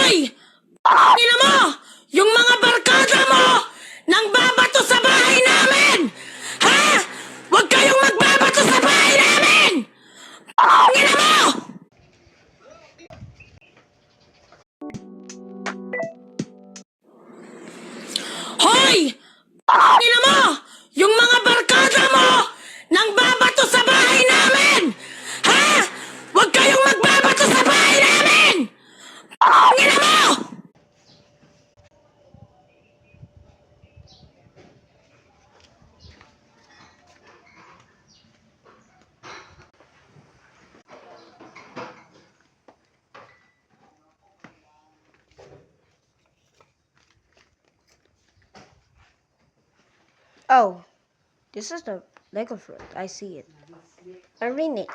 Hoy! Ina mo! Yung mga barkada mo! Nang babato sa bahay namin! Ha? Huwag kayong magbabato sa bahay namin! Ina mo! Hoy! Ina mo! Yung mga barkada mo! Nang babato sa bahay namin! Ha? Huwag kayong magbabato sa bahay namin! Ina mo! Oh, this is the Lego fruit. I see it. Irene.